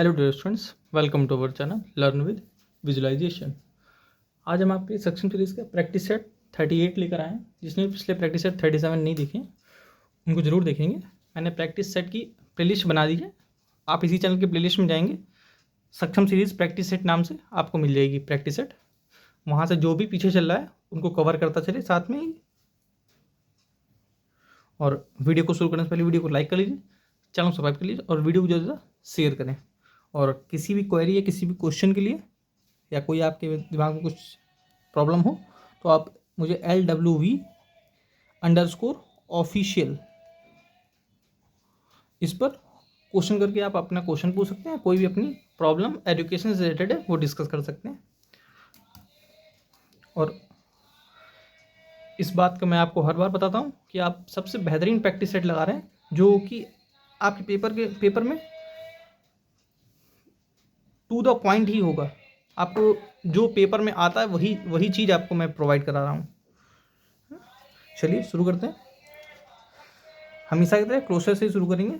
Hello dear students, welcome to our channel learn with visualisation. आज हम आपके section series का प्रैक्टिस सेट 38 लेकर आए हैं। जिसने पिछले प्रैक्टिस सेट 37 नहीं देखे उनको ज़रूर देखेंगे। मैंने प्रैक्टिस सेट की प्लेलिस्ट बना दी है, आप इसी चैनल की प्लेलिस्ट में जाएंगे, सक्षम सीरीज प्रैक्टिस सेट नाम से आपको मिल जाएगी प्रैक्टिस सेट। वहाँ से जो भी पीछे चल रहा है उनको कवर करता चले साथ में ही। और वीडियो को शुरू करने से पहले वीडियो को लाइक कर लीजिए, चैनल को सब्सक्राइब कर लीजिए और वीडियो को ज़्यादा शेयर करें। और किसी भी क्वेरी या किसी भी क्वेश्चन के लिए या कोई आपके दिमाग में कुछ प्रॉब्लम हो तो आप मुझे LWV_official इस पर क्वेश्चन करके आप अपना क्वेश्चन पूछ सकते हैं। कोई भी अपनी प्रॉब्लम एजुकेशन से रिलेटेड है वो डिस्कस कर सकते हैं। और इस बात का मैं आपको हर बार बताता हूँ कि आप सबसे बेहतरीन प्रैक्टिस सेट लगा रहे हैं जो कि आपके पेपर में टू द पॉइंट ही होगा। आपको जो पेपर में आता है वही चीज़ आपको मैं प्रोवाइड करा रहा हूँ। चलिए शुरू करते हैं। हमेशा कहते हैं क्लोसेस्ट से शुरू करेंगे।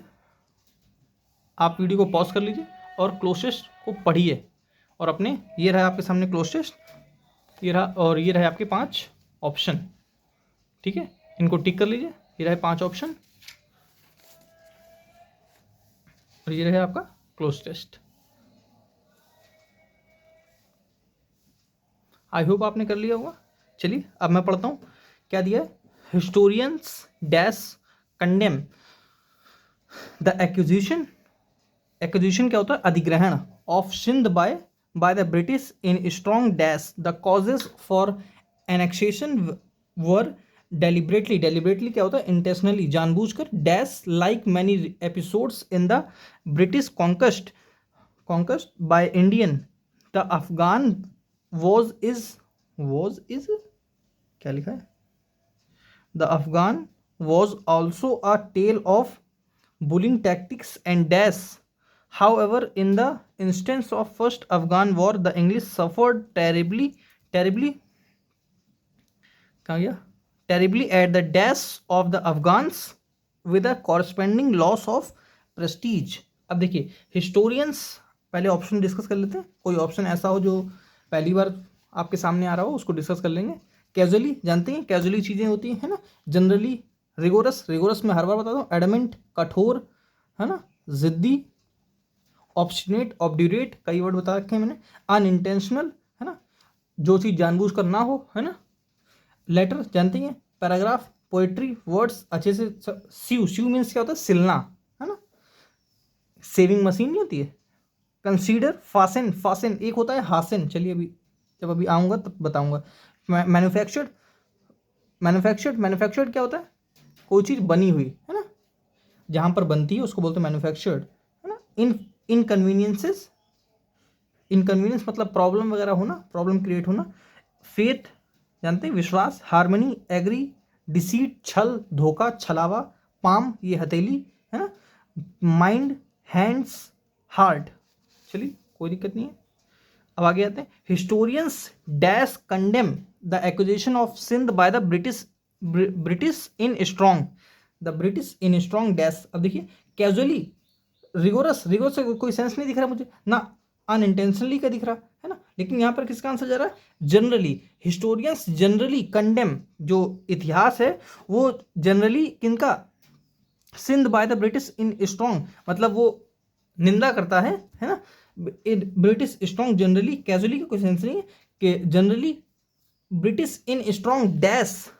आप वीडियो को पॉज कर लीजिए और क्लोसेस्ट को पढ़िए और अपने ये रहा आपके सामने क्लोसेस्ट, ये रहा और ये रहे आपके 5 ऑप्शन। ठीक है, इनको टिक कर लीजिए। ये रहे 5 ऑप्शन और ये रहे आपका क्लोज टेस्ट। आई होप आपने कर लिया होगा। चलिए अब मैं पढ़ता हूँ क्या दिया है। Historians dash condemn the acquisition क्या होता है? अधिग्रहण of Sindh by the British in strong dash the causes for annexation were deliberately क्या होता है? इंटेंशनली, जानबूझकर, dash like many episodes in the British conquest by Indian the Afghan was is क्या लिखा है? The Afghan was also a tale of bullying tactics and dash. However, in the instance of first Afghan war, the English suffered terribly कहाँ गया? Terribly at the dash of the Afghans with a corresponding loss of prestige. अब देखिए historians, पहले option discuss कर लेते हैं। कोई option ऐसा हो जो पहली बार आपके सामने आ रहा हो उसको डिस्कस कर लेंगे। कैजुअली, जानते हैं कैजुअली चीज़ें होती हैं ना। जनरली रिगोरस में हर बार बताता हूँ। एडमेंट, कठोर, है ना, जिद्दी, ऑब्स्टिनेट, ऑब्ड्यूरेट, कई वर्ड बता रखे हैं मैंने। अनइंटेंशनल, है ना, जो चीज़ जानबूझकर ना हो, है ना। लेटर जानते हैं, पैराग्राफ, पोएट्री, वर्ड्स अच्छे से। सीव मीन्स क्या होता है? सिलना, है ना। सेविंग मशीन नहीं होती है। कंसीडर, फासन एक होता है हासन। चलिए जब अभी आऊँगा तब बताऊँगा। मैन्युफैक्चर्ड क्या होता है? कोई चीज़ बनी हुई, है ना, जहाँ पर बनती है उसको बोलते हैं मैन्युफैक्चर्ड, है ना। इनकन्वीनियंस मतलब प्रॉब्लम वगैरह होना, प्रॉब्लम क्रिएट होना। फेथ जानते हैं, विश्वास। हार्मनी, एग्री, डिसीट, छल, धोखा, छलावा। पाम ये हथेली, है ना। Mind, hands, heart. चलिए कोई दिक्कत नहीं है। अब आगे आते हैं। Historians dash condemn the acquisition of Sindh by the British in strong dash. अब देखिए कैजुअली, रिगोरस से कोई सेंस नहीं दिख रहा मुझे ना, अनइंटेंशनली का दिख रहा है ना। लेकिन यहाँ पर किसका आंसर जा रहा है? जनरली। हिस्टोरियंस जनरली कंडेम, जो इतिहास है वो जनरली किनका? Sindh by the British in strong, मतलब वो निंदा करता है ना। ब्रिटिश स्ट्रॉन्ग जनरली, कैजुअली का कोई सेंस नहीं है कि generally British in strong dash.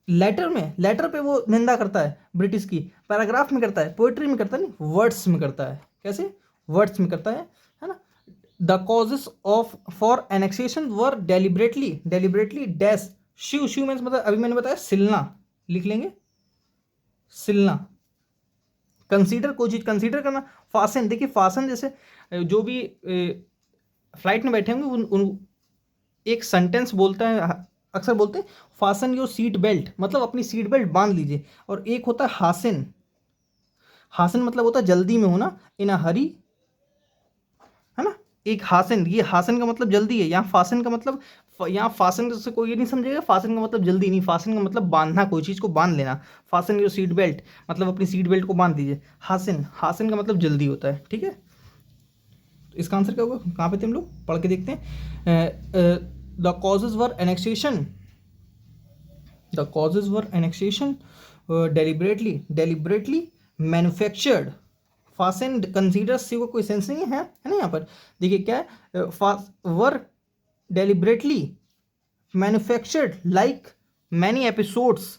Later पे वो निंदा करता है ब्रिटिश की। पैराग्राफ में करता है, पोएट्री में करता है, नहीं वर्ड्स में करता है। कैसे? वर्ड्स में करता है ना। The causes of for annexation were deliberately dash. शिव मीन्स मतलब अभी मैंने बताया सिलना, लिख लेंगे सिलना। कंसीडर, कोई चीज़ कंसीडर करना। फासन, देखिए फासन जैसे जो भी फ्लाइट में बैठे होंगे उन एक सेंटेंस बोलता है, अक्सर बोलते हैं फासन योर सीट बेल्ट, मतलब अपनी सीट बेल्ट बांध लीजिए। और एक होता है हासन मतलब होता है जल्दी में होना, इन अ हरी, है ना। एक हासन, ये हासन का मतलब जल्दी है। यहाँ फासन का मतलब, यहाँ फासन से कोई ये नहीं समझेगा फासन का मतलब जल्दी नहीं, फासन का मतलब बांधना, कोई चीज़ को बांध लेना। फासन योर सीट बेल्ट मतलब अपनी सीट बेल्ट को बांध दीजिए। हासन का मतलब जल्दी होता है। ठीक है, इसका आंसर क्या होगा? कहाँ पे थे हम लोग? पढ़ के देखते हैं। The causes were annexation, the causes were annexation, deliberately manufactured, fastened, consider सी को कोई सेंस नहीं है ना यहाँ पर। देखिए क्या है, वर deliberately manufactured like many episodes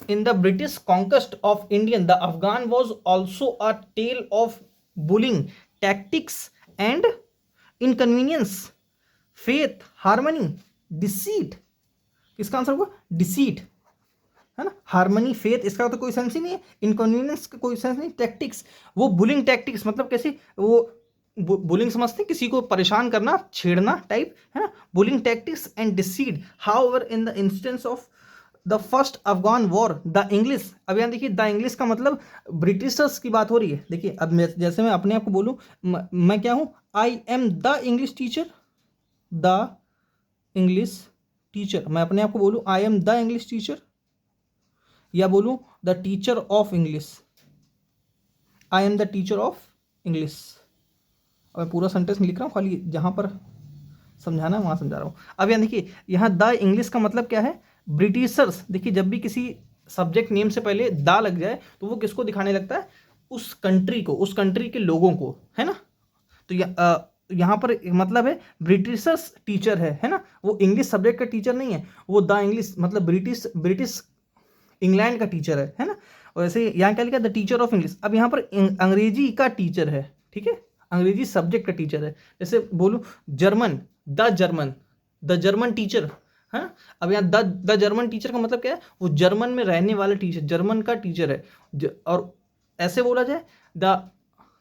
in the British conquest of India. The Afghan was also a tale of bullying tactics and inconvenience, faith, harmony, deceit। इसका आंसर होगा डिसीट, है ना। हार्मनी, फेथ, इसका तो कोई सेंस ही नहीं है। इनकन्वीनियंस का कोई सेंस नहीं। टैक्टिक्स, वो बुलिंग टैक्टिक्स मतलब कैसे, वो बुलिंग समझते हैं, किसी को परेशान करना, छेड़ना टाइप, है ना। Bullying tactics and deceit. However in the instance of the first Afghan war the English. अब यहाँ देखिए, द इंग्लिश का मतलब ब्रिटिशर्स की बात हो रही है। देखिए अब जैसे मैं अपने आप को बोलूँ, मैं क्या हूँ? I am the English teacher, the English teacher. मैं अपने आप को बोलूँ I am the English teacher, या बोलूँ the teacher of English, I am the teacher of English. अब मैं पूरा सेंटेंस नहीं लिख रहा हूँ, खाली जहाँ पर समझाना है वहाँ समझा रहा हूँ। अब यहाँ देखिए, यहाँ द इंग्लिश का मतलब क्या है? ब्रिटिशर्स। देखिए जब भी किसी सब्जेक्ट नेम से पहले द लग जाए तो वो किसको दिखाने लगता है? उस कंट्री को, उस कंट्री के लोगों को, है ना। तो यहाँ पर मतलब है ब्रिटिशर्स टीचर है ना। वो इंग्लिश सब्जेक्ट का टीचर नहीं है, वो द इंग्लिश मतलब ब्रिटिश इंग्लैंड का टीचर है ना। और ऐसे यहाँ क्या लिखा? The teacher of English. अब यहाँ पर अंग्रेजी का टीचर है, ठीक है, अंग्रेजी सब्जेक्ट का टीचर है। जैसे बोलूँ जर्मन, द जर्मन टीचर, है ना। अब यहाँ द जर्मन टीचर का मतलब क्या है? वो जर्मन में रहने वाला टीचर, जर्मन का टीचर है। और ऐसे बोला जाए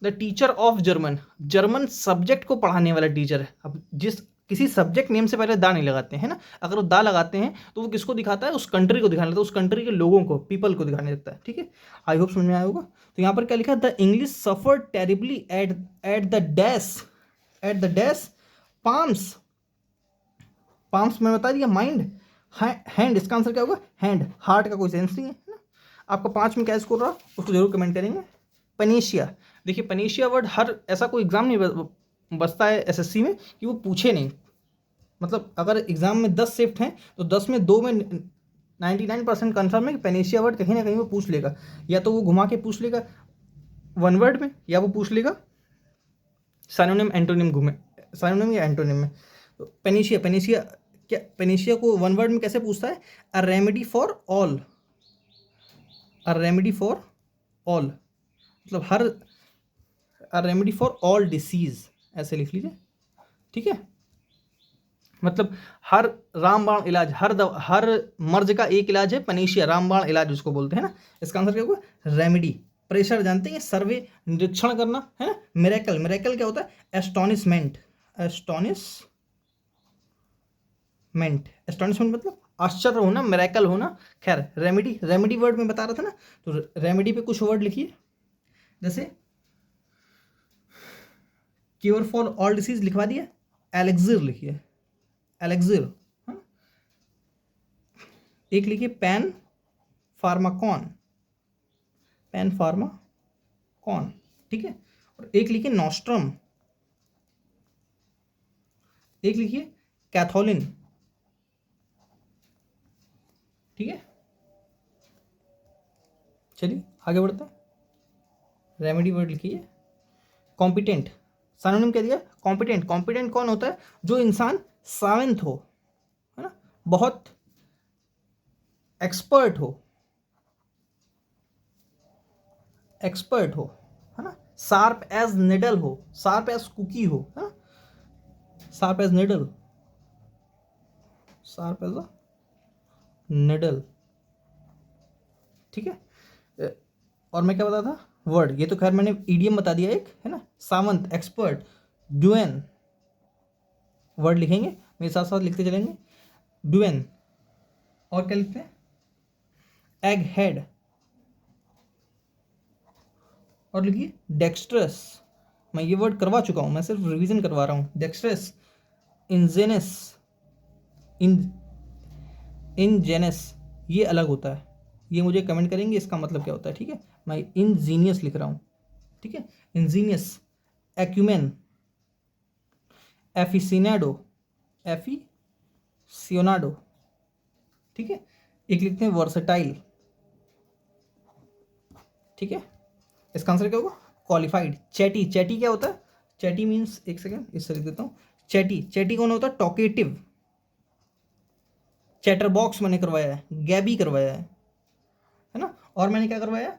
the teacher of German, German subject को पढ़ाने वाला टीचर है। अब जिस किसी सब्जेक्ट नेम से पहले दा नहीं लगाते हैं ना, अगर वो दा लगाते हैं तो वो किसको दिखाता है? उस कंट्री को दिखाने लगता है, उस कंट्री के लोगों को, पीपल को दिखाने लगता है, ठीक है। आई होप समझ में आया होगा। तो यहाँ पर क्या लिखा है? The English suffer terribly at the dash palms. Palms में बता दिया, माइंड, हैंड। इसका आंसर क्या होगा? हैंड। हार्ट का कोई सेंस नहीं है ना। आपका 5 में क्या स्कोर रहा उसको जरूर कमेंट करेंगे। पनेशिया, देखिए पनेशिया वर्ड हर ऐसा कोई एग्जाम नहीं बचता है एसएससी में कि वो पूछे नहीं। मतलब अगर एग्जाम में 10 शिफ्ट हैं तो 10 में 2 में 99% कन्फर्म है कि पेनेशिया वर्ड कहीं ना कहीं वो पूछ लेगा। या तो वो घुमा के पूछ लेगा 1 वर्ड में, या वो पूछ लेगा सिनोनिम एंटोनिम घूमे, सिनोनिम या एंटोनिम में। तो पेनेशिया क्या, पेनेशिया को 1 वर्ड में कैसे पूछता है? A remedy for all, a remedy for all मतलब हर, a remedy for all disease, ऐसे लिख लीजिए, ठीक है। मतलब हर रामबाण इलाज, हर मर्ज का एक इलाज है पनेशिया, रामबाण इलाज उसको बोलते हैं ना। इसका आंसर क्या होगा? रेमेडी। प्रेशर जानते हैं, सर्वे, निरीक्षण करना, है ना। मिरेकल, मिरेकल क्या होता है? एस्टोनिशमेंट, एस्टोनिशमेंट मतलब आश्चर्य होना, मिरेकल होना। खैर रेमेडी, रेमेडी वर्ड में बता रहा था ना, तो रेमेडी पे कुछ वर्ड लिखिए। जैसे क्योर फॉर ऑल डिसीज लिखवा दिया, एलेक्सिर लिखिए, एलेक्सिर। एक लिखिए पैन फार्माकॉन, पैन फार्माकॉन, ठीक है। और एक लिखिए नॉस्ट्रम, एक लिखिए कैथोलिन, ठीक है। चलिए आगे बढ़ते हैं। रेमेडी वर्ड लिखिए। कॉम्पिटेंट, सिनोनिम क्या दिया? कॉम्पिटेंट। कॉम्पिटेंट कौन होता है? जो इंसान सावेंथ हो, है ना, बहुत एक्सपर्ट हो, एक्सपर्ट हो, है ना। शार्प एज निडल हो, शार्प एज कुकी हो, है ना, sharp edge needle, sharp edge a needle, ठीक है। और मैं क्या बता था? वर्ड, ये तो खैर मैंने ईडियम बता दिया एक, है ना। सावंत, एक्सपर्ट, ड्यूएन, वर्ड लिखेंगे मेरे साथ साथ लिखते चलेंगे। ड्यूएन, और क्या लिखते हैं? एग हेड, और लिखिए डेक्स्ट्रस। मैं ये वर्ड करवा चुका हूँ, मैं सिर्फ रिवीजन करवा रहा हूँ। डेक्स्ट्रस, इंजेनस, इनजेनस, ये अलग होता है, ये मुझे कमेंट करेंगे इसका मतलब क्या होता है, ठीक है। मैं इंजीनियस लिख रहा हूँ, ठीक है, इंजीनियस। एक्यूमेन, एफिसिनाडो, एफिसियोनाडो, ठीक है। एक लिखते हैं वर्सेटाइल, ठीक है। इसका आंसर क्या होगा? क्वालिफाइड। चैटी, चैटी क्या होता है? चैटी मीन्स, एक सेकेंड इससे लिख देता हूँ। चैटी, चैटी कौन होता है? टॉकेटिव। चैटर बॉक्स मैंने करवाया है, गैबी करवाया है ना। और मैंने क्या करवाया?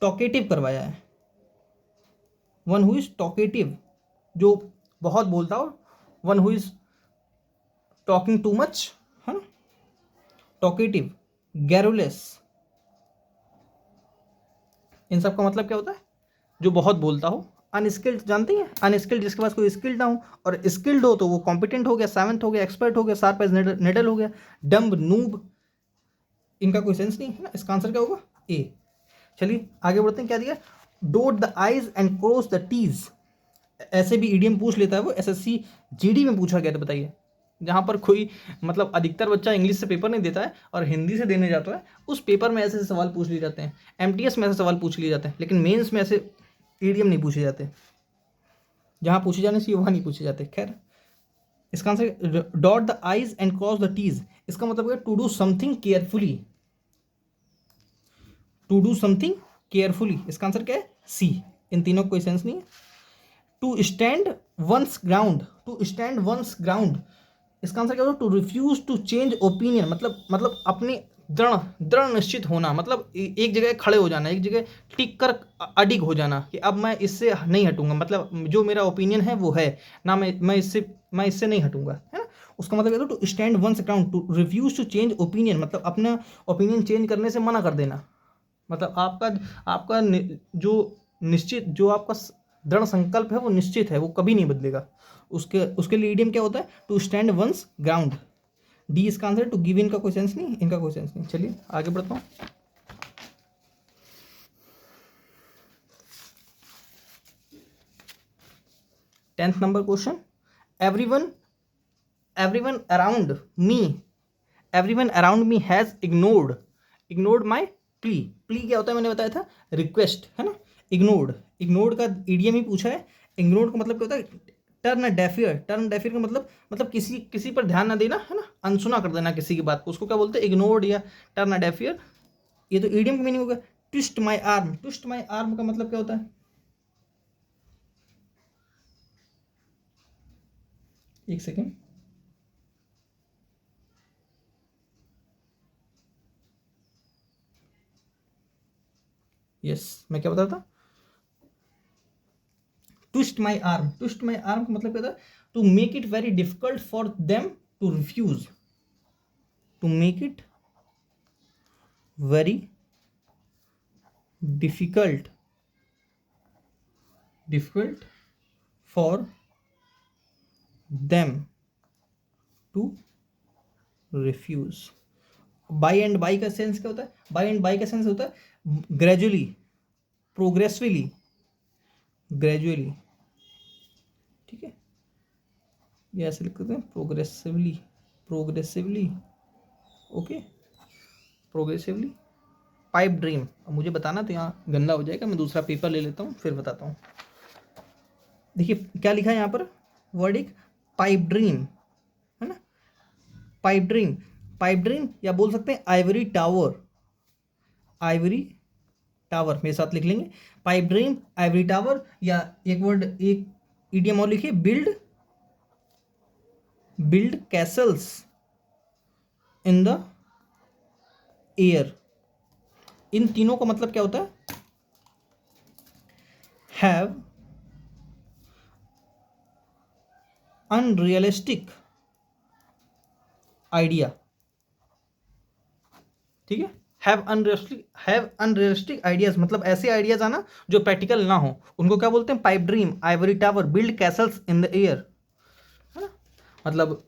टॉकेटिव करवाया है। वन हु इज टॉकेटिव, जो बहुत बोलता हो। One who is talking too much, है ना, टॉकेटिव। गैरुलेस, इन सब का मतलब क्या होता है? जो बहुत बोलता हो। अनस्किल्ड, जानते हैं अनस्किल्ड, जिसके पास कोई स्किल्ड ना हो, और स्किल्ड हो तो वो कॉम्पिटेंट हो गया, सेवंथ हो गया, एक्सपर्ट हो गया, शार्प एज नेडल हो गया। डम्ब, नूब, इनका कोई सेंस नहीं है ना। इसका आंसर क्या होगा? ए। चलिए आगे बढ़ते हैं। क्या दिया? Dot the i's and cross the t's. ऐसे भी ईडीएम पूछ लेता है वो, एसएससी जीडी में पूछा गया था, बताइए। जहाँ पर कोई मतलब अधिकतर बच्चा इंग्लिश से पेपर नहीं देता है और हिंदी से देने जाता है, उस पेपर में ऐसे सवाल पूछ लिए जाते हैं। एमटीएस में ऐसे सवाल पूछ लिए जाते हैं, लेकिन मेंस में ऐसे ईडीएम नहीं पूछे जाते। जहाँ पूछे जाने चाहिए वहाँ नहीं पूछे जाते। खैर, इसका answer dot the i's and cross the t's, इसका मतलब है to do something carefully, to do something carefully. इसका आंसर क्या है? सी। इन तीनों को कोई सेंस नहीं है। To stand one's ground, to stand one's ground, इसका आंसर क्या होगा? To refuse to change opinion, मतलब अपने दृढ़ दृढ़ निश्चित होना, मतलब एक जगह खड़े हो जाना, एक जगह टिक कर अडिग हो जाना कि अब मैं इससे नहीं हटूंगा, मतलब जो मेरा ओपिनियन है वो है ना, मैं इससे नहीं हटूंगा, है ना। उसका मतलब क्या? To stand one's ground, to refuse to change opinion, मतलब अपना ओपिनियन चेंज करने से मना कर देना। मतलब आपका जो निश्चित, जो आपका दृढ़ संकल्प है वो निश्चित है, वो कभी नहीं बदलेगा। उसके लिए ईडियम क्या होता है? To stand one's ground. D इसका आंसर। टू गिव इन का कोई सेंस नहीं, इनका कोई सेंस नहीं। चलिए आगे बढ़ता हूँ। 10th number question. Everyone everyone around me everyone around me has ignored my plea. Plea क्या होता है? मैंने बताया था, रिक्वेस्ट, है ना। इग्नोर्ड का ईडियम ही पूछा है। इग्नोर्ड का मतलब क्या होता है? टर्न डेफियर। टर्न डेफियर का मतलब किसी पर ध्यान ना देना, है ना, अनसुना कर देना किसी की बात को, उसको क्या बोलते हैं? इग्नोर्ड या टर्न डेफियर। ये तो ईडियम का मीनिंग होगा। Twist my arm, twist my arm का मतलब क्या होता है? एक सेकेंड, यस, मैं क्या बता था? Twist my arm, twist my arm का मतलब क्या था? To make it very difficult for them to refuse, to make it very difficult for them to refuse. By and by का सेंस क्या होता है? बाई एंड बाई का sense होता है ग्रेजुअली, प्रोग्रेसिवली, ग्रेजुअली, ठीक है। ये ऐसे लिख देते हैं, progressively, progressively, okay, progressively. Pipe dream, अब मुझे बताना तो यहाँ गंदा हो जाएगा, मैं दूसरा पेपर ले लेता हूँ फिर बताता हूँ। देखिए क्या लिखा है यहाँ पर, वर्ड एक पाइप ड्रीम, है ना। पाइप ड्रीम, पाइप ड्रीम, या बोल सकते हैं आइवरी टावर, आइवरी टावर, मेरे साथ लिख लेंगे। पाइप ड्रीम, आइवरी टावर, या एक वर्ड, एक इडियम और लिखिए, build castles in the air. इन तीनों का मतलब क्या होता है? हैव अनरियलिस्टिक आइडिया, ठीक है। हैव अनरियलिस्टिक आइडियाज, मतलब ऐसे आइडियाज आना जो प्रैक्टिकल ना हो, उनको क्या बोलते हैं? Pipe dream, Ivory tower, build castles in the air, है ना। मतलब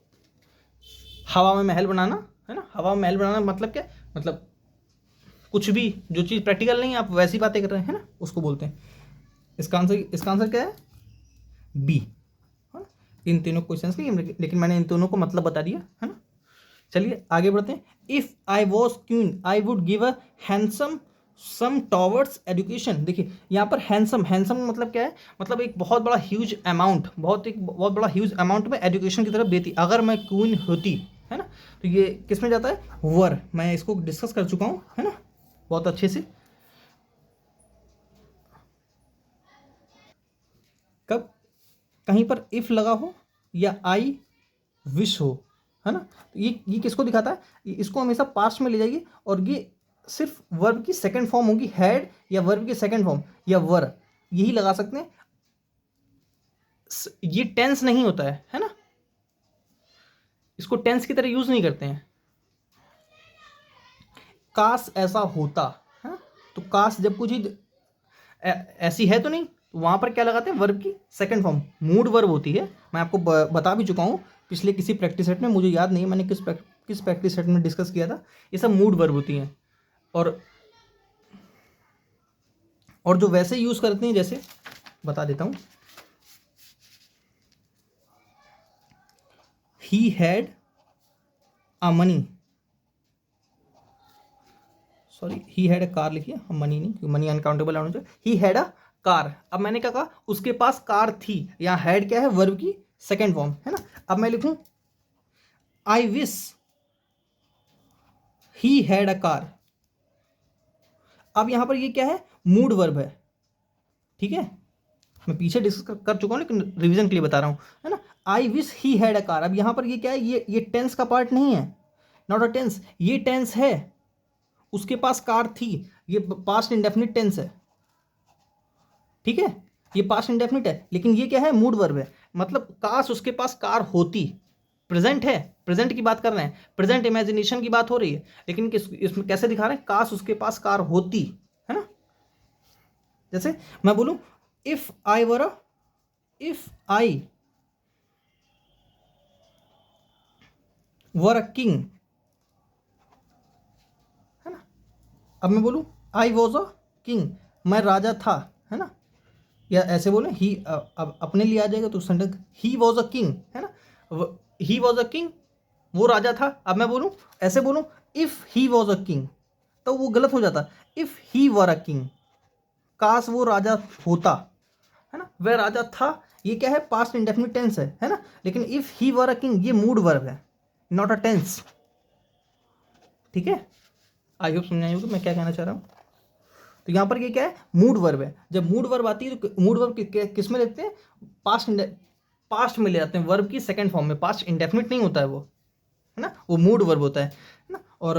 हवा में महल बनाना, है ना। हवा में महल बनाना मतलब क्या? मतलब कुछ भी जो चीज़ प्रैक्टिकल नहीं है, आप वैसी बातें कर रहे हैं, है ना, उसको बोलते हैं। इसका आंसर क्या है? बी। इन तीनों क्वेश्चंस नहीं, लेकिन मैंने इन दोनों को मतलब बता दिया, है ना। चलिए आगे बढ़ते हैं। If I was queen I would give a handsome sum towards education. देखिए यहाँ पर हैंडसम, हैंडसम मतलब क्या है, मतलब एक बहुत बड़ा ह्यूज अमाउंट, बहुत बड़ा ह्यूज अमाउंट में एजुकेशन की तरफ देती। अगर मैं क्वीन होती, है ना, तो ये किस में जाता है, वर। मैं इसको डिस्कस कर चुका हूँ, है ना, बहुत अच्छे से। कब, कहीं पर इफ लगा हो या आई विश हो, है ना, तो ये किसको दिखाता है, इसको हमेशा पास्ट में ले जाइए और ये सिर्फ वर्ब की सेकंड फॉर्म होगी, हैड, या वर्ब की सेकंड फॉर्म, या वर, यही लगा सकते हैं। ये टेंस नहीं होता है ना, इसको टेंस की तरह यूज नहीं करते हैं। काश ऐसा होता है, तो काश जब कुछ चीज ऐसी है तो नहीं, तो वहां पर क्या लगाते हैं, वर्ब की सेकंड फॉर्म, मूड वर्ब होती है। मैं आपको बता भी चुका हूँ पिछले किसी प्रैक्टिस सेट में, मुझे याद नहीं मैंने किस प्रैक्टिस सेट में डिस्कस किया था। ये सब मूड वर्ब होती हैं। और जो वैसे यूज करते हैं, जैसे बता देता हूँ, he had a money, sorry he had a car लिखिए, मनी नहीं, क्योंकि मनी अनकाउंटेबल होना चाहिए। ही हैड अ कार, अब मैंने क्या कहा, उसके पास कार थी। यहाँ हैड क्या है, वर्ब की सेकेंड फॉर्म, है ना। अब मैं लिखूं I wish he had a car. अब यहां पर ये क्या है, मूड वर्ब है, ठीक है। मैं पीछे डिस्कस कर चुका हूं, लेकिन रिवीजन के लिए बता रहा हूं, है ना। I wish he had a car. अब यहां पर ये क्या है, ये टेंस का पार्ट नहीं है, नॉट अ टेंस, ये टेंस है, उसके पास कार थी, ये पास्ट इंडेफिनिट टेंस है, ठीक है। ये पास्ट इंडेफिनिट है, लेकिन ये क्या है, मूड वर्ब है। मतलब काश उसके पास कार होती, प्रेजेंट है, प्रेजेंट की बात कर रहे हैं, प्रेजेंट इमेजिनेशन की बात हो रही है, लेकिन इसमें कैसे दिखा रहे हैं, काश उसके पास कार होती, है ना। जैसे मैं बोलूं if I were if I were a king, है ना। अब मैं बोलूं आई वॉज अ किंग, मैं राजा था, है ना। या ऐसे बोले ही, अब अपने लिए आ जाएगा तो sentence he was a king, है ना, ही वॉज अ किंग, वो राजा था। अब मैं बोलूं, ऐसे बोलूं if he was a king, तो वो गलत हो जाता, if he were a king, काश वो राजा होता, है ना, वह राजा था। ये क्या है, पास्ट इंडेफिनिट टेंस है ना। लेकिन if he were a king, ये मूड वर्ब है, नॉट अ टेंस, ठीक है। आई होप समझ आई होगी मैं क्या कहना चाह रहा हूँ। तो यहाँ पर ये क्या है, मूड वर्ब है। जब मूड वर्ब आती है तो मूड वर्ब किस में लिखते हैं, पास्ट पास्ट में ले जाते हैं, वर्ब की सेकंड फॉर्म में, पास्ट इंडेफिनिट नहीं होता है वो, है ना, वो मूड वर्ब होता है ना। और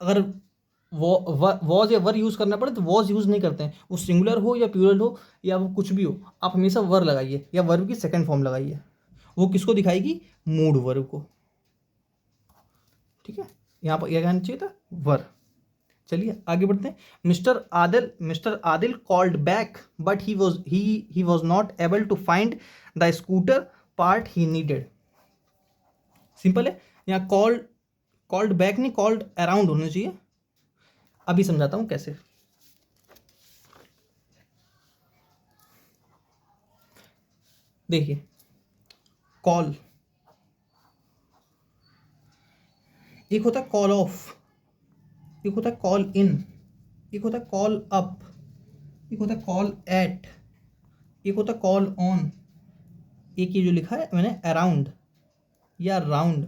अगर वॉज या वर यूज करना पड़े तो वॉज यूज नहीं करते हैं, वो सिंगुलर हो या प्लूरल हो या वो कुछ भी हो, आप हमेशा वर लगाइए या वर्ब की सेकंड फॉर्म लगाइए। वो किसको दिखाएगी, मूड वर्ब को, ठीक है। यहाँ पर क्या कहना चाहिए था, वर। चलिए आगे बढ़ते हैं। Mister Adil called back but he was not able to find the scooter part he needed. Simple है, यहाँ कॉल्ड बैक नहीं, कॉल्ड अराउंड होना चाहिए। अभी समझाता हूं कैसे। देखिए कॉल, एक होता है कॉल ऑफ, एक होता है कॉल इन, एक होता है कॉल अप, एक होता है कॉल एट, एक होता है कॉल ऑन, एक ये जो लिखा है मैंने अराउंड या राउंड,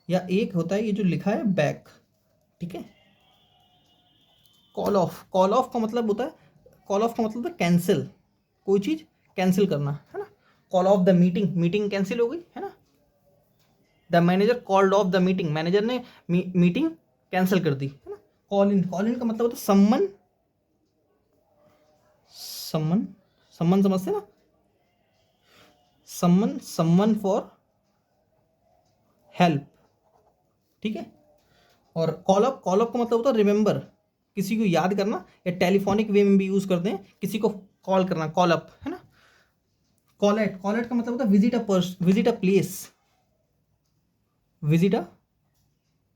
या एक होता है ये जो लिखा है बैक, ठीक है। कॉल ऑफ का मतलब होता है, कॉल ऑफ का मतलब होता है कैंसिल, कोई चीज़ कैंसिल करना, है ना। Call of the meeting, meeting cancel हो गई, है ना। The manager called off the meeting, manager ने मीटिंग कैंसिल कर दी, है ना। कॉल इन का मतलब होता है सम्मन, सम्मन, सम्मन समझते ना, सम्मन, सम्मन फॉर हेल्प, ठीक है। और कॉल अप का मतलब होता है रिमेंबर, किसी को याद करना, या टेलीफोनिक वे में भी यूज करते हैं, किसी को कॉल करना, कॉल अप, है ना। कॉल एट का मतलब होता है visit a place, visit a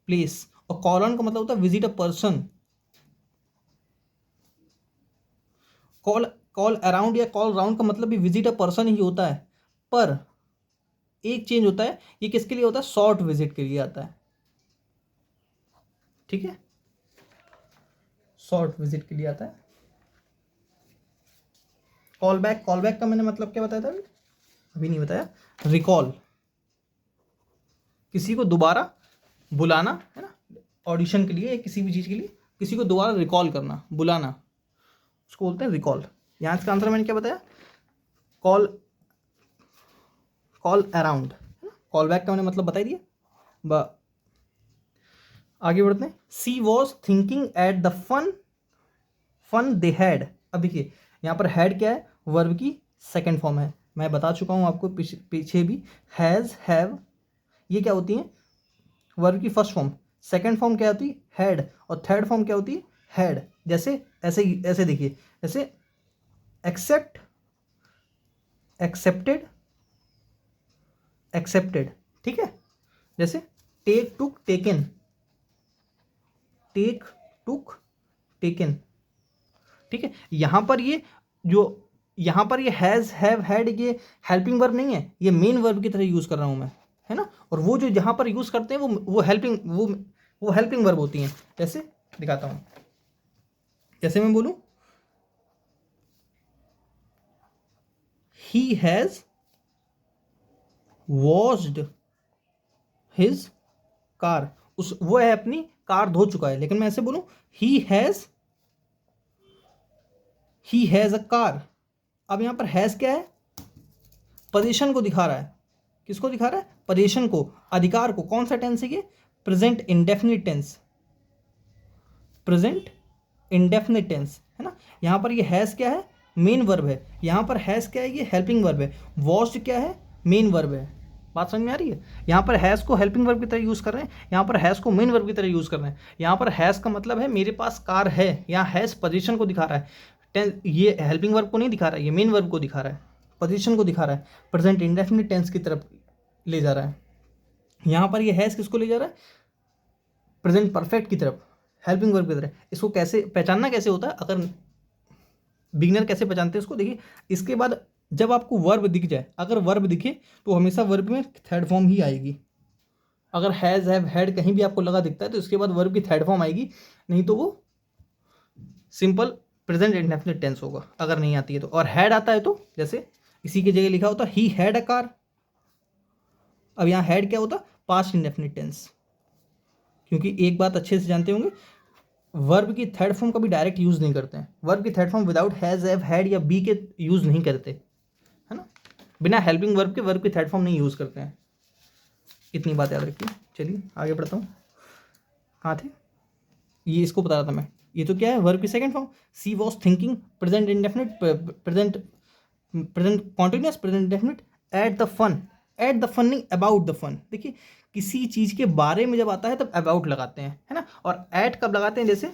place. और कॉल ऑन का मतलब होता है visit a person. Call call around या कॉल राउंड का मतलब भी विजिट अ पर्सन ही होता है, पर एक चेंज होता है, ये किसके लिए होता है, शॉर्ट विजिट के लिए आता है, ठीक है। शॉर्ट विजिट के लिए आता है। कॉल बैक, कॉल बैक का मैंने मतलब क्या बताया था अभी नहीं बताया। रिकॉल, किसी को दोबारा बुलाना है ना, ऑडिशन के लिए या किसी भी चीज़ के लिए किसी को दोबारा रिकॉल करना, बुलाना, उसको बोलते हैं रिकॉल। यहाँ इसका आंसर मैंने क्या बताया, call, call around, call back का मैंने मतलब बता ही दिया। आगे बढ़ते हैं। She was thinking at the fun they had. अब देखिए यहाँ पर हैड क्या है, वर्ब की सेकंड फॉर्म है, मैं बता चुका हूँ आपको पीछे भी। हैज़, हैव, ये क्या होती है, वर्ब की फर्स्ट फॉर्म। सेकंड फॉर्म क्या होती है, हैड, और थर्ड फॉर्म क्या होती है, हैड। जैसे ऐसे ऐसे देखिए, जैसे एक्सेप्ट, एक्सेप्टेड, एक्सेप्टेड, ठीक है। जैसे टेक, टुक, टेकन, टेक, टुक, टेकन, ठीक है। यहां पर ये जो यहां पर ये हैज, हैव, हैड, ये हेल्पिंग वर्ब नहीं है, ये मेन वर्ब की तरह यूज कर रहा हूं मैं, है ना। और वो जो यहां पर यूज करते हैं वो हेल्पिंग, वो हेल्पिंग वर्ब होती हैं। जैसे दिखाता हूं, जैसे मैं बोलूं he has washed his car, उस वो है अपनी कार धो चुका है। लेकिन मैं ऐसे बोलूं ही हैज अ कार। अब यहां पर हैज क्या है, पोजीशन को दिखा रहा है। किसको दिखा रहा है, पोजीशन को, अधिकार को। कौन सा टेंस है ये, present indefinite tense, present indefinite tense, है ना। यहां पर ये हैज क्या है, मेन वर्ब है। यहां पर हैज क्या है, ये हेल्पिंग वर्ब है। वॉश्ड क्या है, मेन वर्ब है। बात समझ में आ रही है। यहाँ पर हैज़ को हेल्पिंग वर्ब की तरह यूज़ कर रहे हैं, यहाँ पर हैज़ को मेन वर्ब की तरह यूज़ कर रहे हैं। यहाँ पर हैज़ का मतलब है मेरे पास कार है, यहाँ हैज़ पोजीशन को दिखा रहा है, ये हेल्पिंग वर्ब को नहीं दिखा रहा है, ये मेन वर्ब को दिखा रहा है, पोजीशन को दिखा रहा है, प्रेजेंट इंडेफिनिट टेंस की तरफ ले जा रहा है। यहाँ पर ये हैज़ किसको ले जा रहा है, प्रेजेंट परफेक्ट की तरफ, हेल्पिंग वर्ब की तरह। इसको कैसे पहचानना, कैसे होता है, अगर बिगिनर कैसे पहचानते हैं इसको, देखिए इसके बाद जब आपको वर्ब दिख जाए, अगर वर्ब दिखे तो हमेशा वर्ब में थर्ड फॉर्म ही आएगी। अगर हैज़, हैव, हैड कहीं भी आपको लगा दिखता है तो इसके बाद वर्ब की थर्ड फॉर्म आएगी, नहीं तो वो सिंपल प्रेजेंट इंडेफिनिट टेंस होगा अगर नहीं आती है तो। और हैड आता है तो जैसे इसी की जगह लिखा होता ही हैड अ कार। अब यहाँ हैड क्या होता, पास्ट इंडेफिनिट टेंस। क्योंकि एक बात अच्छे से जानते होंगे, वर्ब की थर्ड फॉर्म कभी डायरेक्ट यूज नहीं करते हैं। वर्ब की third form without has, have, had या बी के यूज नहीं करते, है ना। बिना हेल्पिंग वर्ब के वर्ब की थर्ड फॉर्म नहीं यूज करते हैं। इतनी बात याद रखिए। चलिए आगे बढ़ता हूँ, कहाँ थे, ये इसको बता रहा था मैं। ये तो क्या है, वर्ब की second form. She was thinking, present indefinite, present continuous, present indefinite, at the fun, at the fun नहीं, अबाउट द फन। देखिए किसी चीज के बारे में जब आता है तब अबाउट लगाते हैं, है ना। और एट कब लगाते हैं, जैसे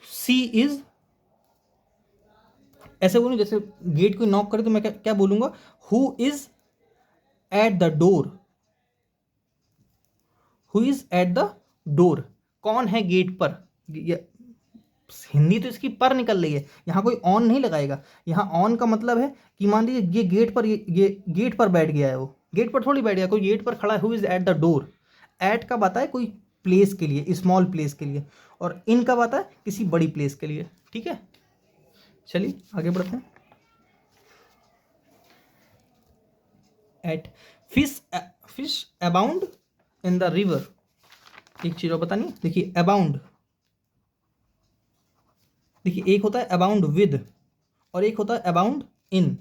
सी इज, ऐसे बोलूं जैसे गेट को नॉक करे तो मैं क्या बोलूंगा, who is at the door, who is at the door, कौन है गेट पर। हिंदी तो इसकी पर निकल रही है, यहाँ कोई ऑन नहीं लगाएगा। यहाँ ऑन का मतलब है कि मान लीजिए ये गेट पर, ये गेट पर बैठ गया है, वो गेट पर थोड़ी बैठ गया, कोई गेट पर खड़ा है। Who is at the door, at का बात है कोई प्लेस के लिए, स्मॉल प्लेस के लिए, और इन का बात है किसी बड़ी प्लेस के लिए, ठीक है। चलिए आगे बढ़ते हैं। At fish abound in the river. एक चीज और पता नहीं, देखिए अबाउंड, देखिए एक होता है अबाउंड विद और एक होता है abound in,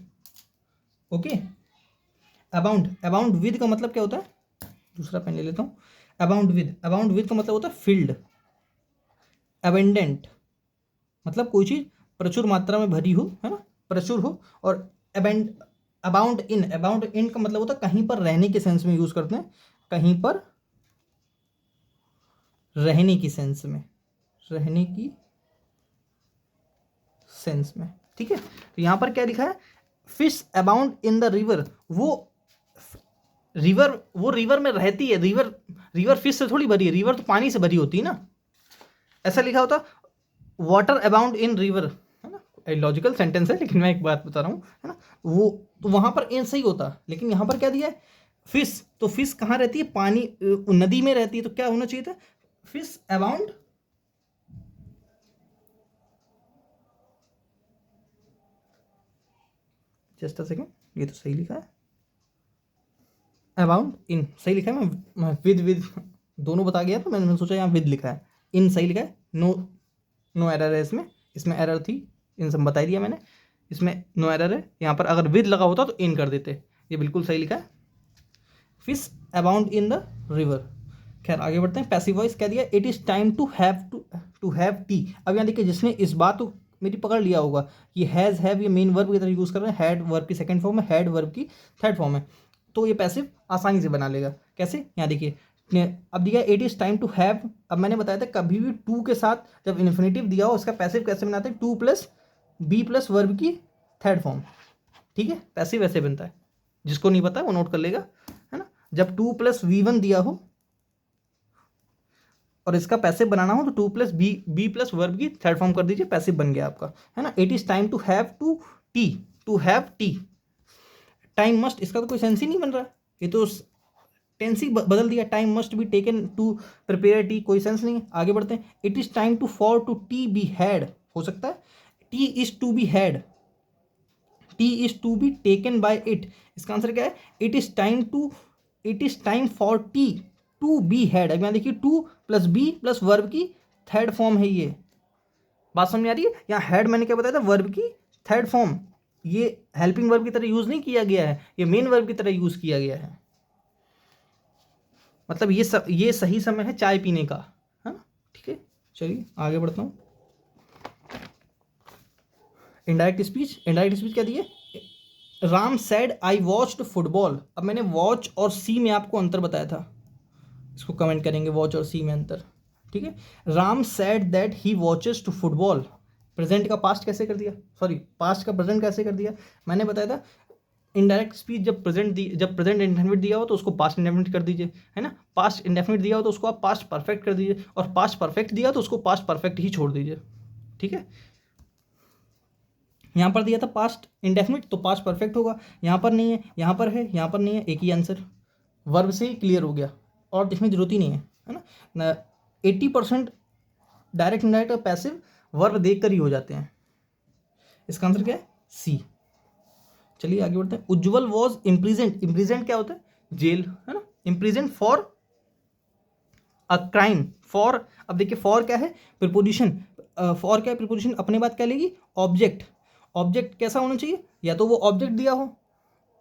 okay. Abound, abound with का मतलब क्या होता है, दूसरा पेन ले लेता हूँ। अबाउंड विद, अबाउंड विद का मतलब होता है फील्ड। अबेंडेंट मतलब कोई चीज प्रचुर मात्रा में भरी हो, है ना, प्रचुर हो। और अबाउंड इन, अबाउंड इन का मतलब होता है कहीं पर रहने के सेंस में यूज करते हैं, कहीं पर रहने की सेंस में, रहने की सेंस में, ठीक है। तो यहां पर क्या लिखा है, fish abound in the river, वो रिवर में रहती है। रिवर फिश से थोड़ी भरी है, रिवर तो पानी से भरी होती है ना। ऐसा लिखा होता वाटर अबाउंड इन रिवर, है ना, लॉजिकल सेंटेंस है लेकिन मैं एक बात बता रहा हूँ, है ना। वो तो वहां पर इन सही होता, लेकिन यहां पर क्या दिया है, फिश। तो फिश कहाँ रहती है, पानी, नदी में रहती है, तो क्या होना चाहिए था, fish abound just a second, ये तो सही लिखा है, अबाउंड इन सही लिखा है, मैं विद दोनों बता गया, तो मैंने सोचा यहाँ विद लिखा है, इन सही लिखा है, नो एरर है इसमें एरर थी, इन सब बता दिया मैंने, इसमें नो एरर है, यहाँ पर अगर विद लगा होता तो इन कर देते, ये बिल्कुल सही लिखा है। Fish abound in the river. खैर आगे बढ़ते हैं। पैसिव वॉइस क्या दिया, it is time to have tea. अब यहाँ देखिए जिसने इस बात को मेरी पकड़ लिया होगा, ये हैज़ हैव ये मेन वर्ब की तरह यूज़ कर रहे हैं, हैड वर्ब की सेकंड फॉर्म है, हैड वर्ब की थर्ड फॉर्म है, तो ये पैसिव आसानी से बना लेगा। कैसे, यहाँ देखिए अब दिया it is time to have. अब मैंने बताया था कभी भी टू के साथ जब इन्फिनेटिव दिया हो उसका पैसिव कैसे बनाते हैं, to plus be plus verb की थर्ड फॉर्म, ठीक है, पैसिव ऐसे बनता है, जिसको नहीं पता वो नोट कर लेगा, है ना। जब टू प्लस V1 दिया हो और इसका पैसिव बनाना हो तो to plus be plus verb की थर्ड फॉर्म कर दीजिए, पैसिव बन गया आपका, है ना। It is time to have tea, time must, इसका तो कोई सेंस ही नहीं बन रहा, ये तो टेंस ही बदल दिया, time must be taken to prepare tea, कोई सेंस नहीं है। आगे बढ़ते हैं। It is time to for to tea be had, हो सकता है tea is to be had, tea is to be taken by it, इसका आंसर क्या है, it is time for tea to be had. अब यहाँ देखिए to plus be plus verb की थर्ड फॉर्म है, ये बात समझ में आ रही है। यहाँ हैड मैंने क्या बताया था, वर्ब की थर्ड फॉर्म, ये हेल्पिंग वर्ब की तरह यूज़ नहीं किया गया है, ये मेन वर्ब की तरह यूज़ किया गया है, मतलब ये सही समय है चाय पीने का, है ना, ठीक है। चलिए आगे बढ़ता हूँ। इनडायरेक्ट स्पीच क्या दी है, Ram said I watched football. अब मैंने वॉच और सी में आपको अंतर बताया था, इसको कमेंट करेंगे वॉच और सी में अंतर, ठीक है। Ram said that he watches to football, present का पास्ट कैसे कर दिया, सॉरी पास्ट का प्रेजेंट कैसे कर दिया, मैंने बताया था इनडायरेक्ट स्पीच जब प्रेजेंट इंडेफिनिट दिया हो तो उसको पास्ट इंडेफिनिट कर दीजिए, है ना। पास्ट इंडेफिनिट दिया हो तो उसको आप पास्ट परफेक्ट कर दीजिए, और पास्ट परफेक्ट दिया तो उसको पास्ट परफेक्ट ही छोड़ दीजिए, ठीक है। यहाँ पर दिया था पास्ट इंडेफिनिट तो पास्ट परफेक्ट होगा, यहाँ पर नहीं है, यहाँ पर है, यहाँ पर नहीं है, एक ही आंसर, वर्ब से ही क्लियर हो गया और इसमें जरूरत ही नहीं है ना। 80% डायरेक्ट इनडायरेक्ट और पैसिव वर्ब देख कर ही हो जाते हैं, इसका आंसर क्या है, सी। चलिए आगे बढ़ते हैं। उज्जवल वॉज इम्प्रिजेंट क्या होता है, जेल, है ना। इम्प्रिजेंट फॉर अ क्राइम, फॉर, अब देखिए फॉर क्या है, प्रीपोजिशन, फॉर क्या है प्रीपोजिशन, अपने बात क्या लेगी, ऑब्जेक्ट कैसा होना चाहिए, या तो वो ऑब्जेक्ट दिया हो,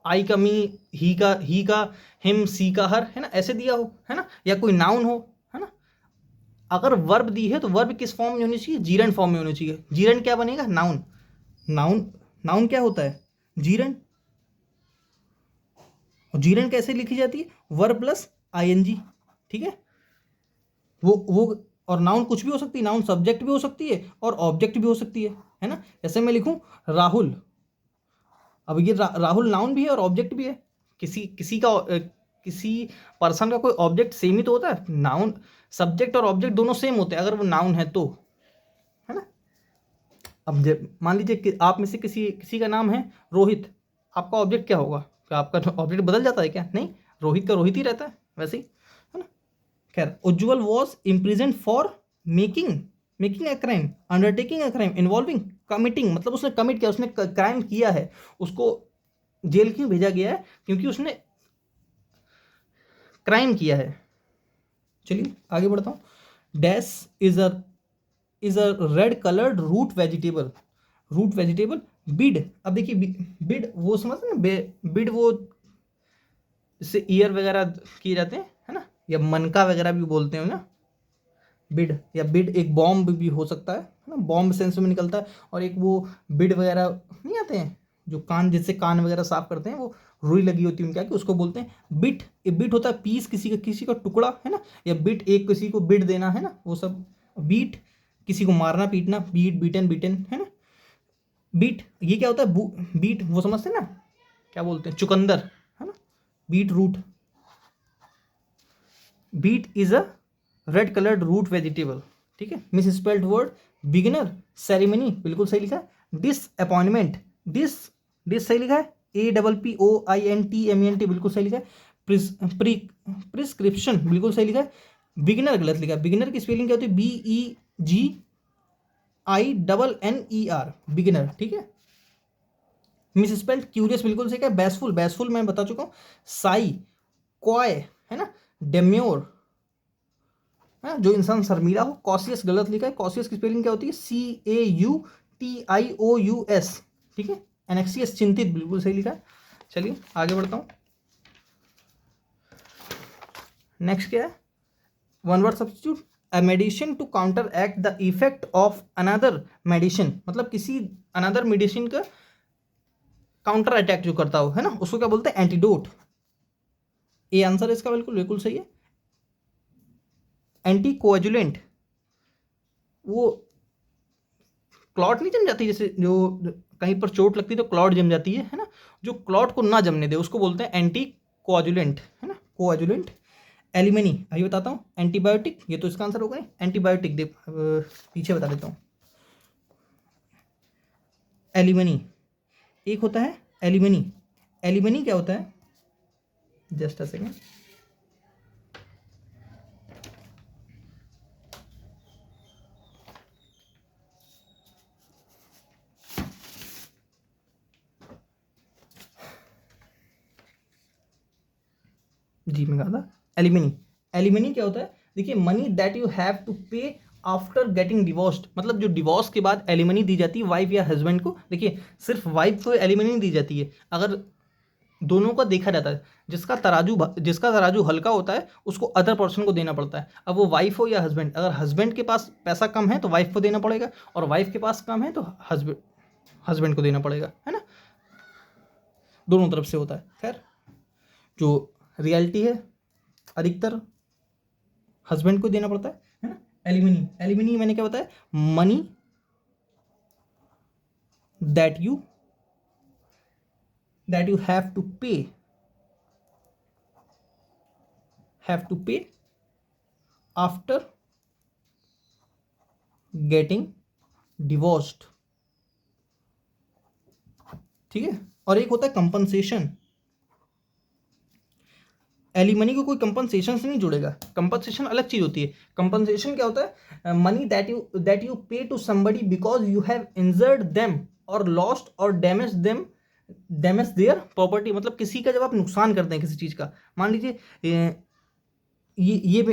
आई का मी, ही का हिम, सी का हर, है ना, ऐसे दिया हो, है ना, या कोई नाउन हो, है ना। अगर वर्ब दी है तो वर्ब किस फॉर्म में होनी चाहिए, जीरंड फॉर्म में होनी चाहिए। जीरंड क्या बनेगा, नाउन क्या होता है, जीरंड, और जीरंड कैसे लिखी जाती है, वर्ब प्लस आईएनजी, ठीक है। वो और नाउन कुछ भी हो सकती है, नाउन सब्जेक्ट भी हो सकती है और ऑब्जेक्ट भी हो सकती है ना। जैसे मैं लिखूं राहुल, अब ये राहुल नाउन भी है और ऑब्जेक्ट भी है, किसी पर्सन का कोई ऑब्जेक्ट सेम ही तो होता है, नाउन सब्जेक्ट और ऑब्जेक्ट दोनों सेम होते हैं अगर वो नाउन है तो, है ना। अब मान लीजिए कि आप में से किसी का नाम है रोहित, आपका ऑब्जेक्ट क्या होगा, क्या आपका ऑब्जेक्ट बदल जाता है क्या, नहीं, रोहित का रोहित ही रहता है वैसे ही, है ना। खैर, Ujjwal was imprisoned for making a crime, undertaking a crime, involving, committing, मतलब उसने कमिट किया, उसने क्राइम किया है, उसको जेल क्यों भेजा गया है, क्योंकि उसने क्राइम किया है। चलिए आगे बढ़ता हूँ। Dash is a red coloured root vegetable, bid, अब देखिए बिड वो समझते हैं, बिड वो इससे ईयर वगैरह किए जाते हैं, है ना, या मनका वगैरह भी बोलते हैं ना, बिड, या बिड एक बॉम्ब भी हो सकता है ना, बॉम्ब सेंस में निकलता है, और एक वो बिड वगैरह नहीं आते हैं जो कान, जिससे कान वगैरह साफ करते हैं, वो रुई लगी होती है उनके आगे, उसको बोलते हैं बिट। ये बिट होता है पीस, किसी का टुकड़ा, है ना, या बिट एक किसी को बिट देना, है ना, वो सब। बीट किसी को मारना पीटना, बीट, बीटन, है ना। बीट ये क्या होता है, बीट वो समझते हैं ना, क्या बोलते हैं, चुकंदर, है ना, beetroot. Beet is a red coloured root vegetable, ठीक है। Misspelled word, beginner, ceremony बिल्कुल सही लिखा है। डिसअपॉइंटमेंट, डिस सही लिखा है, APPOINTMENT बिल्कुल सही लिखा है। प्रिस्क्रिप्शन बिल्कुल सही लिखा है। बिगिनर गलत लिखा है, बिगिनर की स्पेलिंग क्या होती है, BEGINNER, बिगिनर, ठीक है। मिस स्पेल्ड, क्यूरियस बिल्कुल सही है, बैसफुल, बैसफुल मैं बता चुका हूँ, साई, कॉय है ना, डेम्योर है जो इंसान शर्मीला हो, कॉशियस गलत लिखा है, कॉशियस की स्पेलिंग क्या होती है, CAUTIOUS, ठीक है, एनेक्सियस चिंतित बिल्कुल सही लिखा है। चलिए आगे बढ़ता हूँ, नेक्स्ट क्या है, one word substitute, a medicine to counteract the effect of another medicine, मतलब किसी अनदर मेडिसिन का काउंटर अटैक जो करता हो है ना, उसको क्या बोलते हैं, एंटीडोट। ये आंसर इसका बिल्कुल बिल्कुल सही है। एंटी कोएजुलेंट, वो क्लॉट नहीं जम जाती, जैसे जो कहीं पर चोट लगती है तो क्लॉट जम जाती है ना, जो क्लॉट को ना जमने दे उसको बोलते हैं एंटी कोएजुलेंट है ना, कोएजुलेंट। एलिमनी अभी बताता हूँ, एंटीबायोटिक, ये तो इसका आंसर होगा, एंटीबायोटिक दे पीछे बता देता हूँ। एलिमनी एक होता है, एलिमनी, एलिमनी क्या होता है, जस्ट अ सेकेंड, जी मैं कहा था एलिमनी। एलिमनी क्या होता है, देखिए money that you have to pay after getting divorced, मतलब जो डिवोर्स के बाद एलिमनी दी जाती है वाइफ या हस्बैंड को। देखिए सिर्फ वाइफ को एलिमनी नहीं दी जाती है, अगर दोनों का देखा जाता है, जिसका तराजू हल्का होता है उसको अदर पर्सन को देना पड़ता है। अब वो वाइफ हो या हस्बैंड, अगर हस्बैंड के पास पैसा कम है तो वाइफ को देना पड़ेगा, और वाइफ के पास कम है तो हस्बैंड को देना पड़ेगा, है ना, दोनों तरफ से होता है। खैर जो रियलिटी है अधिकतर हस्बैंड को देना पड़ता है ना। एलिमनी, एलिमनी मैंने क्या बताया, money that you have to pay after getting divorced, ठीक है। और एक होता है कंपनसेशन, एलिमनी को कोई कंपनसेशन से नहीं जुड़ेगा, कंपनसेशन अलग चीज होती है। कंपनसेशन क्या होता है, money that you pay to somebody because you have injured them और लॉस्ट और डैमेज देयर प्रॉपर्टी, मतलब किसी का जब आप नुकसान करते हैं किसी चीज का, मान लीजिए ये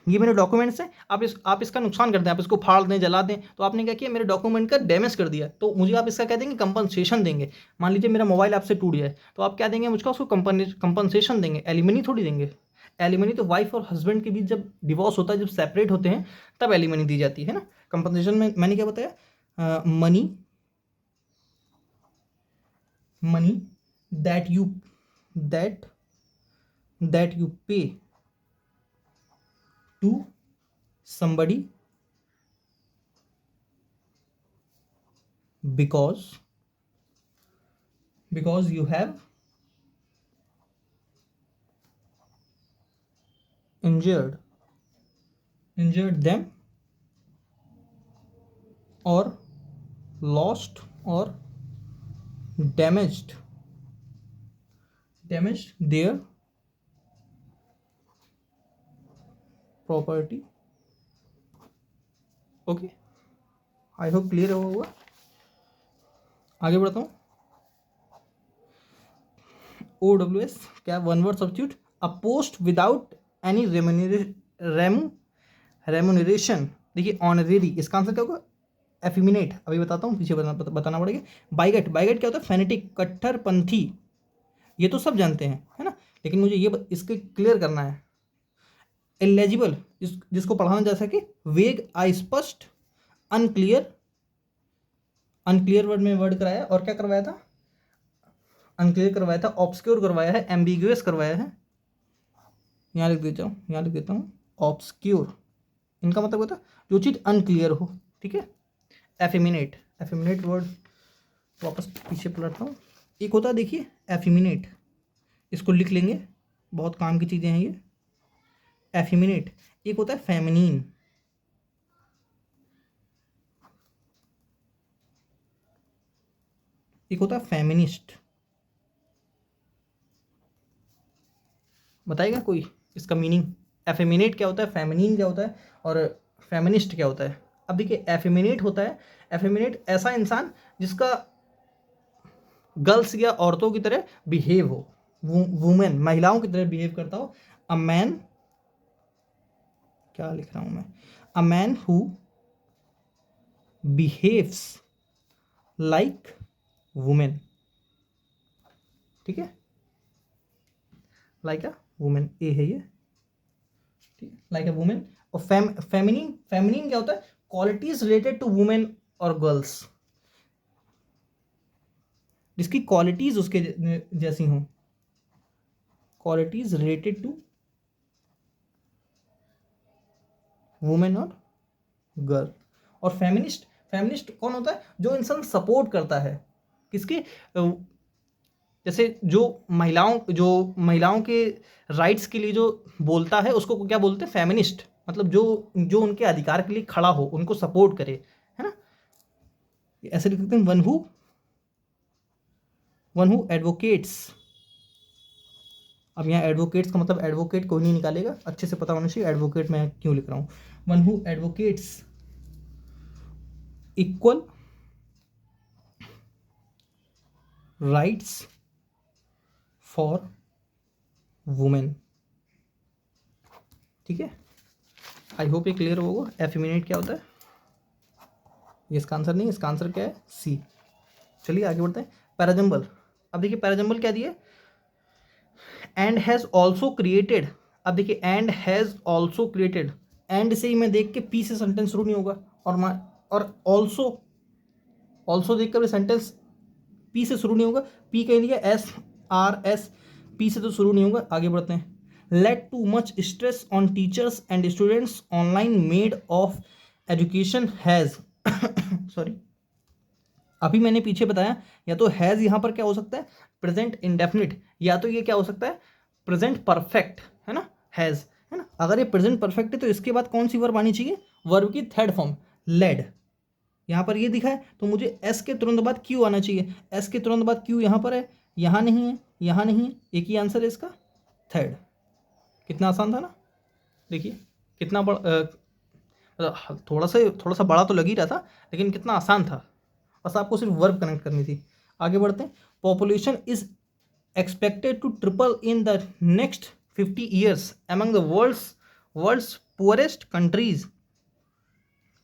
मेरे डॉक्यूमेंट्स हैं, आप इसका नुकसान करते हैं, आप इसको फाड़ दें, जला दें, तो आपने क्या किया, मेरे डॉक्यूमेंट का डैमेज कर दिया, तो मुझे आप इसका कह देंगे कंपनसेशन देंगे। मान लीजिए मेरा मोबाइल आपसे टूट जाए तो आप क्या देंगे मुझको, उसको कंपनसेशन देंगे, एलिमनी थोड़ी देंगे। एलिमनी तो वाइफ और हस्बैंड के बीच जब डिवोर्स होता है, जब सेपरेट होते हैं तब एलिमनी दी जाती है ना। कंपनसेशन में मैंने क्या बताया, मनी दैट यू पे to somebody because you have injured them or lost or damaged their property. Okay, I hope clear होगा। आगे बढ़ता हूँ, OWS क्या, वन वर्ड सब्स्टिट्यूट, अ पोस्ट विदाउट एनी रेमुनरेशन, देखिए ऑनरेरी, इसका आंसर क्या होगा, एफिमिनेट, अभी बताता हूँ, पीछे बताना पड़ेगा। बाइगट, बाइगट क्या होता है, फेनेटिक, कट्टरपंथी, ये तो सब जानते हैं है ना, लेकिन मुझे ये इसके क्लियर करना है। इलेजिबल, जिसको पढ़ाना जा सके, वेग, अस्पष्ट, अनक्लियर, अनक्लियर वर्ड में वर्ड कराया, और क्या करवाया था, अनक्लियर करवाया था, ऑब्सक्योर करवाया है, एम्बिगुअस करवाया है, यहाँ लिख देता हूँ ऑब्सक्योर, इनका मतलब होता है जो चीज़ अनक्लियर हो, ठीक है। एफिमिनेट, एफिमिनेट वर्ड वापस पीछे पलटता हूँ, एक होता है देखिए एफिमिनेट, इसको लिख लेंगे, बहुत काम की चीज़ें हैं ये। एफिमिनेट, एक होता है फेमिनीन, एक होता है फेमिनिस्ट, बताएगा कोई इसका मीनिंग, एफेमिनेट क्या होता है, फेमिनीन क्या होता है, और फेमिनिस्ट क्या होता है। अब देखिए एफेमिनेट होता है, एफेमिनेट ऐसा इंसान जिसका गर्ल्स या औरतों की तरह बिहेव हो, वुमेन महिलाओं की तरह बिहेव करता हो। अ मैन, क्या लिख रहा हूं मैं, a man who behaves like women, ठीक है, लाइक अ वुमेन, ए है ये, ठीक है, लाइक अ वुमेन। और फेमिनिन, फेमिनिन क्या होता है, क्वालिटीज रिलेटेड टू वुमेन और गर्ल्स, जिसकी क्वालिटीज उसके जैसी हों, क्वालिटीज रिलेटेड टू वुमेन और गर्ल। और फेमिनिस्ट, फेमिनिस्ट कौन होता है, जो इंसान सपोर्ट करता है किसकी, जैसे जो महिलाओं के राइट्स के लिए जो बोलता है उसको क्या बोलते हैं, फेमिनिस्ट। मतलब जो जो उनके अधिकार के लिए खड़ा हो, उनको सपोर्ट करे, है ना, ऐसे लिख सकते हैं, वन हु एडवोकेट्स। अब यहाँ एडवोकेट्स का मतलब एडवोकेट कोई नहीं निकालेगा, अच्छे से पता होना चाहिए एडवोकेट मैं क्यों लिख रहा हूँ। One who advocates equal rights for women, ठीक है। आई होप ये क्लियर होगा एफिमिनेट क्या होता है। ये इसका आंसर नहीं, इसका आंसर क्या है, सी। चलिए आगे बढ़ते हैं। पैराजम्बल, अब देखिए पैराजम्बल क्या दिया, एंड हैज ऑल्सो क्रिएटेड। अब देखिए and has also created, and से ही मैं देख के पी से सेंटेंस शुरू नहीं होगा, और ऑल्सो देख कर सेंटेंस पी से शुरू नहीं होगा, पी कहीं दिया SRS, पी से तो शुरू नहीं होगा। आगे बढ़ते हैं। Let too much stress on teachers and students online mode of education has sorry, अभी मैंने पीछे बताया, या तो हैज़ यहाँ पर क्या हो सकता है, प्रेजेंट इंडेफिनिट, या तो ये क्या हो सकता है, प्रेजेंट परफेक्ट, है ना, हैज़, है ना। अगर ये प्रेजेंट परफेक्ट है तो इसके बाद कौन सी वर्ब आनी चाहिए, वर्ब की थर्ड फॉर्म लेड। यहाँ पर ये दिखा है तो मुझे एस के तुरंत बाद क्यू आना चाहिए, एस के तुरंत बाद क्यू यहाँ पर है, यहाँ नहीं है, यहाँ नहीं है, एक ही आंसर है इसका, थर्ड। कितना आसान था ना, देखिए कितना बड़ा, थोड़ा सा बड़ा तो लग ही रहा था, लेकिन कितना आसान था, बस आपको सिर्फ वर्ब कनेक्ट करनी थी। आगे बढ़ते हैं। Population is expected to triple in the next 50 years among the world's poorest countries.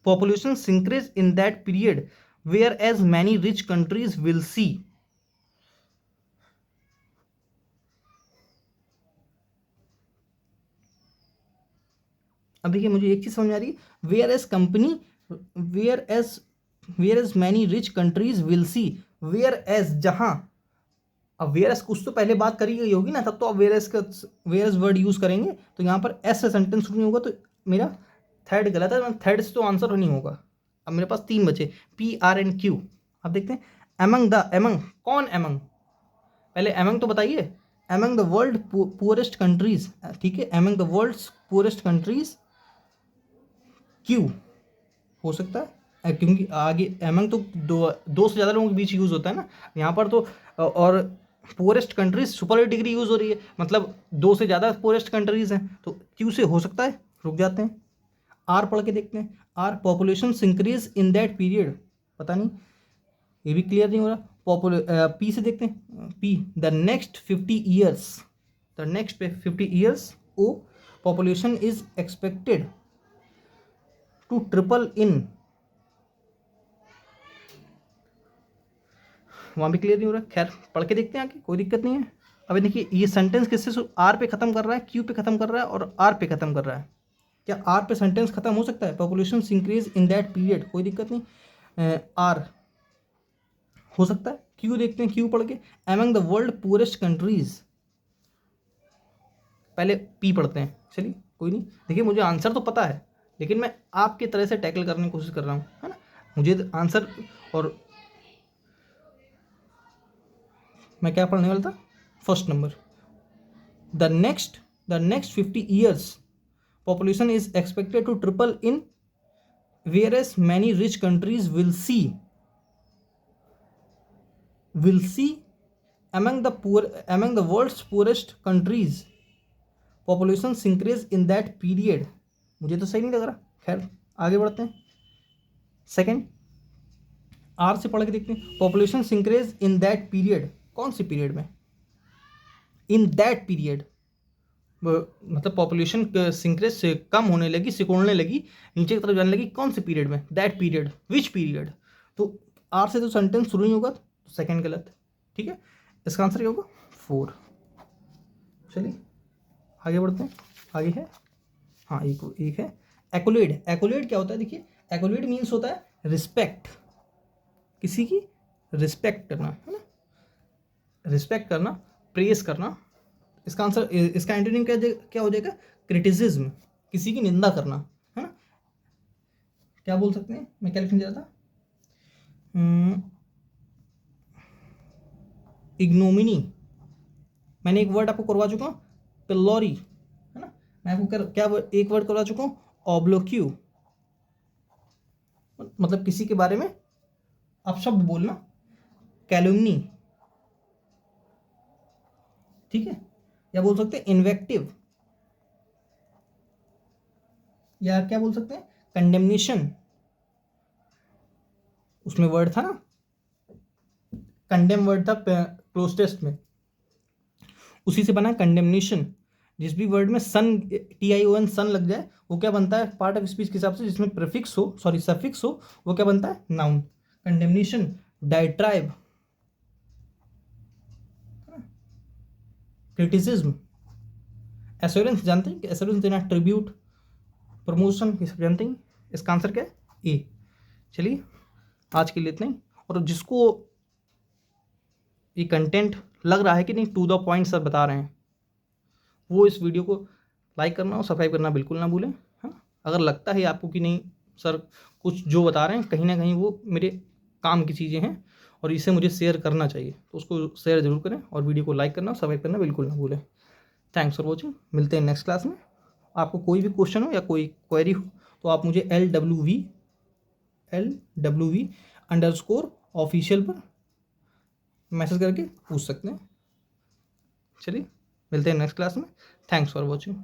Populations increase in that period, whereas many rich countries will see. अब देखिए मुझे एक चीज समझ आ रही है, whereas many rich countries will see, whereas जहां, अब वेयर एज कुछ तो पहले बात करी गई होगी ना, तब तो अब वेयर एज वर्ड यूज करेंगे, तो यहाँ पर एस से सेंटेंस शुरू नहीं होगा, तो मेरा थर्ड गलत है, थर्ड से तो आंसर नहीं होगा। अब मेरे पास तीन बचे, PRNQ। अब देखते हैं, एमंग कौन, एमंग, पहले एमंग तो बताइए, among the world poorest countries, ठीक है, among the world's poorest countries, क्यू हो सकता है, क्योंकि आगे एमंग तो दो से ज़्यादा लोगों के बीच यूज़ होता है ना, यहाँ पर तो और poorest countries super degree use हो रही है, मतलब दो से ज़्यादा पुअरेस्ट कंट्रीज हैं, तो क्यू से हो सकता है। रुक जाते हैं, आर पढ़ के देखते हैं। Are population increase in that period, पता नहीं, ये भी क्लियर नहीं हो रहा। पी से देखते हैं, P the next 50 years, the next 50 years. Oh population is expected to triple in, वहाँ भी क्लियर नहीं हो रहा, खैर पढ़ के देखते हैं आगे, कोई दिक्कत नहीं है। अभी देखिए ये सेंटेंस किससे आर पे खत्म कर रहा है, क्यू पे खत्म कर रहा है और आर पे खत्म कर रहा है, क्या आर पे सेंटेंस खत्म हो सकता है, population increase in that period, कोई दिक्कत नहीं, आर हो सकता है। क्यू देखते हैं, क्यू पढ़ के, among the world poorest countries, पहले पी पढ़ते हैं, चलिए कोई नहीं। देखिए मुझे आंसर तो पता है, लेकिन मैं आपकी तरह से टैकल करने की कोशिश कर रहा हूँ, है ना, मुझे आंसर, और मैं क्या पढ़ने वाला था, first number, the next 50 years population is expected to triple in, whereas many rich countries will see among the world's poorest countries population increase in that period। मुझे तो सही नहीं लग रहा, खैर आगे बढ़ते हैं। सेकंड, आर से पढ़ के देखते हैं। Population increase in that period, कौन से पीरियड में? इन दैट पीरियड, मतलब पॉपुलेशन इंक्रीज से कम होने लगी, सिकुड़ने लगी, नीचे की तरफ जाने लगी, कौन से पीरियड में? That period, which period? तो आर से तो सेंटेंस शुरू नहीं होगा, तो सेकंड गलत। ठीक है, इसका आंसर क्या होगा? 4। चलिए आगे बढ़ते हैं। आगे है, हाँ एक है एक्कोलेड। एक्कोलेड क्या होता है? देखिए, एक्कोलेड मीन्स होता है रिस्पेक्ट, किसी की रिस्पेक्ट करना, है ना, रिस्पेक्ट करना, प्रेस करना। इसका आंसर, इसका एंटोनिम क्या हो जाएगा? क्रिटिसिज्म, किसी की निंदा करना, है ना। क्या बोल सकते हैं, मैं क्या लिखने जा रहा था? इग्नोमिनी, मैंने एक वर्ड आपको करवा चुका हूँ, पिल्लोरी, है ना। मैं आपको क्या एक वर्ड करवा चुका हूँ? ऑब्लोक्यू, मतलब किसी के बारे में अपशब्द बोलना, कैलुमनी, ठीक है। या बोल सकते हैं इन्वेक्टिव, या क्या बोल सकते हैं? कंडेमनेशन, उसमें वर्ड था ना, कंडेम वर्ड था क्लोज टेस्ट में, उसी से बना कंडेमनेशन। जिस भी वर्ड में सन, TION सन लग जाए, वो क्या बनता है? पार्ट ऑफ स्पीच के हिसाब से जिसमें प्रीफिक्स हो, सॉरी सफिक्स हो, वो क्या बनता है? नाउन। कंडेमनेशन, डायट्राइब, क्रिटिसिज्म, एश्योरेंस, जानते हैं कि एश्योरेंस देना, ट्रिब्यूट, प्रमोशन, ये सब जानते हैं। इसका आंसर क्या है? ए। चलिए आज के लिए इतना ही। और जिसको ये कंटेंट लग रहा है कि नहीं टू द पॉइंट सर बता रहे हैं, वो इस वीडियो को लाइक करना और सब्सक्राइब करना बिल्कुल ना भूलें, है ना। अगर लगता है आपको कि नहीं सर कुछ जो बता रहे हैं कहीं ना कहीं वो मेरे काम की चीज़ें हैं और इसे मुझे शेयर करना चाहिए, तो उसको शेयर जरूर करें और वीडियो को लाइक करना और सब्सक्राइब करना बिल्कुल ना भूलें। थैंक्स फॉर वॉचिंग, मिलते हैं नेक्स्ट क्लास में। आपको कोई भी क्वेश्चन हो या कोई क्वेरी हो तो आप मुझे LWV_official पर मैसेज करके पूछ सकते हैं। चलिए मिलते हैं नेक्स्ट क्लास में। Thanks for watching.